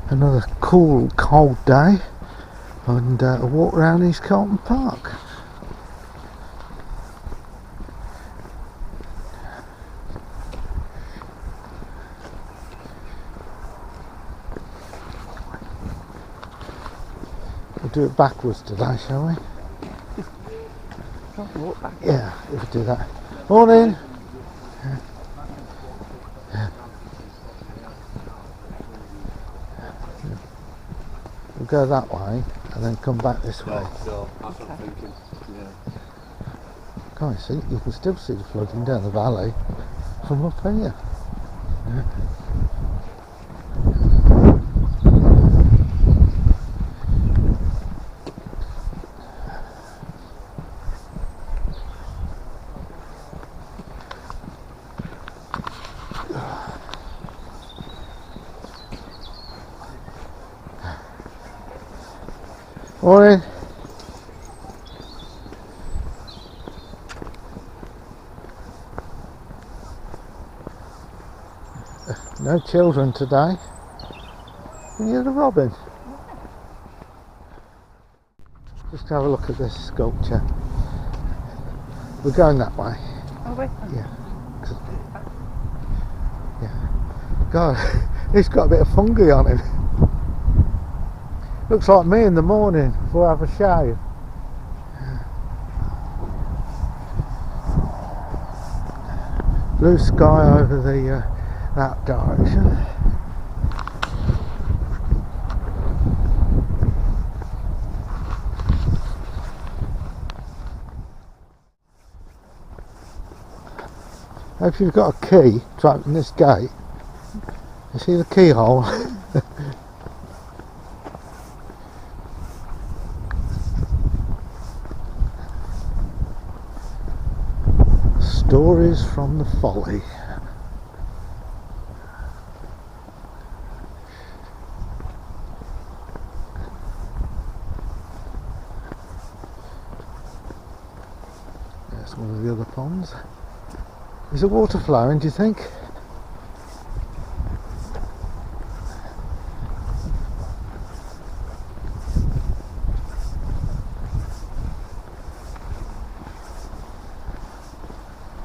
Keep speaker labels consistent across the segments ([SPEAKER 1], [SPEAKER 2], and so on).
[SPEAKER 1] Another cool, cold day, and a walk around East Carlton Park. We'll do it backwards today, shall we?
[SPEAKER 2] Walk back.
[SPEAKER 1] Yeah, if we do that. Morning. We'll go that way and then come back this way.
[SPEAKER 3] So that's what I'm thinking. Yeah.
[SPEAKER 1] Can't you see? You can still see the flooding down the valley from up here. Yeah. Morning. No children today. Can you hear the robin? Just have a look at this sculpture. We're going that way.
[SPEAKER 2] Oh, wait.
[SPEAKER 1] Yeah. Yeah. God, he's got a bit of fungi on him. Looks like me in the morning before I have a shave. Blue sky over the that direction. If you've got a key to open this gate, you see the keyhole? Stories from the folly. There's one of the other ponds. Is the water flowing, do you think?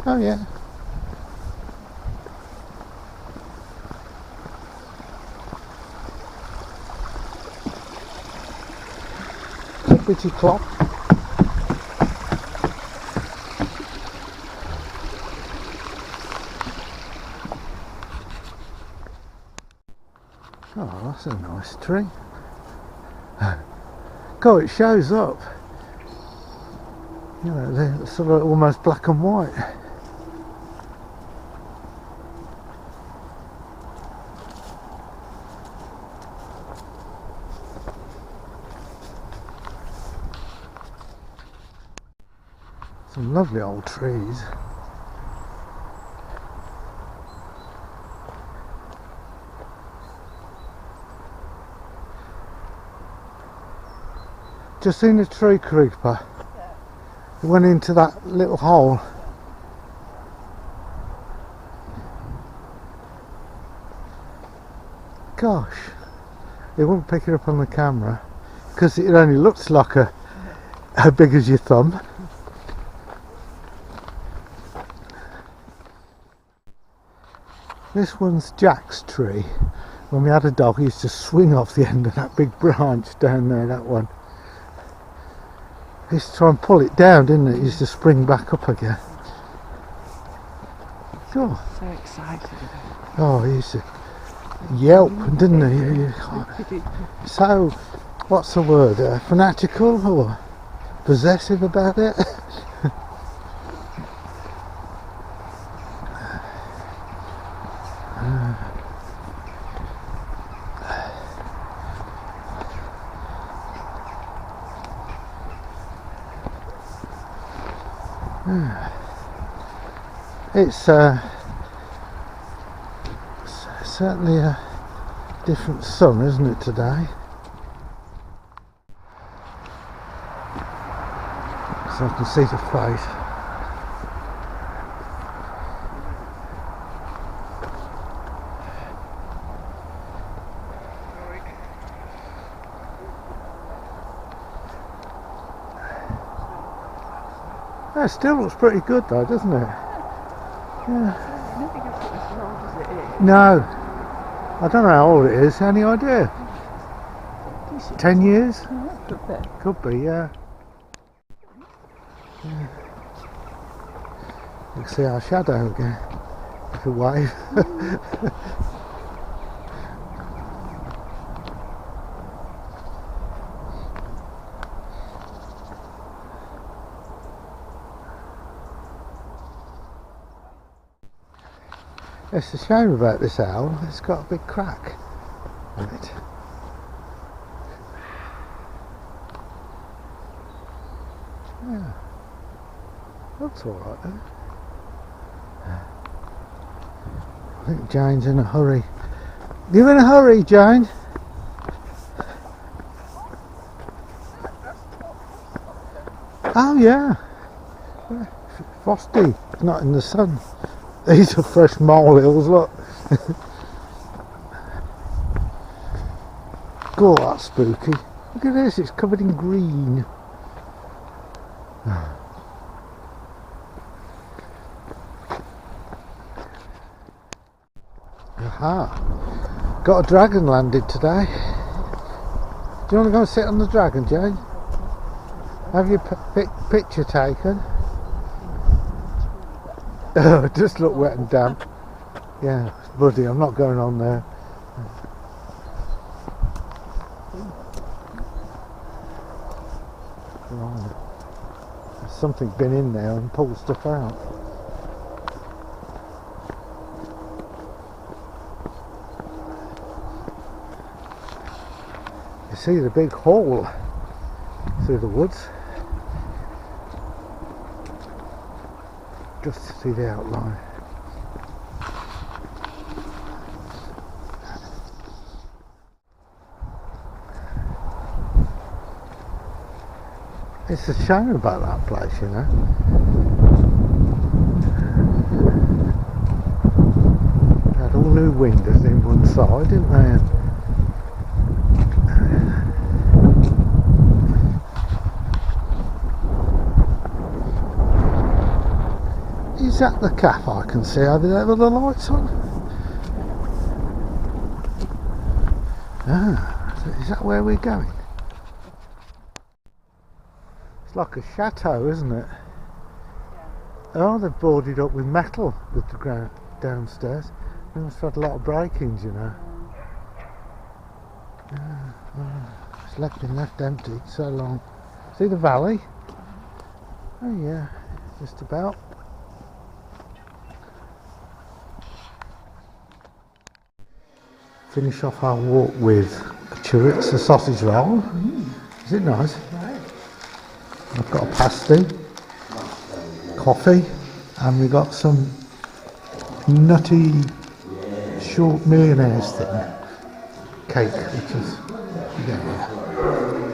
[SPEAKER 1] Oh yeah. Pretty clock. Oh, that's a nice tree. God, it shows up. You know, they're sort of almost black and white. Some lovely old trees. Just seen a tree creeper.
[SPEAKER 2] Yeah.
[SPEAKER 1] It went into that little hole. Gosh, it wouldn't pick it up on the camera because it only looks like a big as your thumb. This one's Jack's tree. When we had a dog, he used to swing off the end of that big branch down there, that one. He used to try and pull it down, didn't it? He used to spring back up again. Oh,
[SPEAKER 2] So excited.
[SPEAKER 1] oh, he used to yelp, didn't he? So, what's the word? Fanatical or possessive about it? It's certainly a different sun, isn't it, today? So I can see the face. That still looks pretty good though, doesn't it? Yeah.
[SPEAKER 2] Nothing else looks as old as it is.
[SPEAKER 1] No. I don't know how old it is. Any idea? 10 years?
[SPEAKER 2] Yeah, could be.
[SPEAKER 1] Could be, yeah. You can see our shadow again. If we wave. It's a shame about this owl. It's got a big crack in it. Yeah. Looks alright then. I think Jane's in a hurry. You in a hurry, Jane? Oh yeah. Frosty. It's not in the sun. These are fresh molehills, look. God, that's spooky. Look at this, it's covered in green. Aha. Got a dragon landed today. Do you want to go and sit on the dragon, Jane? Have your picture taken? Oh, it just look wet and damp. Yeah, it's muddy, I'm not going on there. Right. There's something been in there and pulled stuff out. You see the big hole through the woods. Just to see the outline. It's a shame about that place, you know. They had all new windows in one side, didn't they? Is that the cafe I can see over there with the lights on? Ah, is that where we're going? It's like a chateau, isn't it? Yeah. Oh, they've boarded up with metal with the ground downstairs. They must have had a lot of break-ins, you know. It's been left empty so long. See the valley? Oh yeah, just about. Finish off our walk with a chorizo sausage roll. Is it nice? I've got a pasty, coffee, and we got some nutty short millionaires thing cake, which is yeah.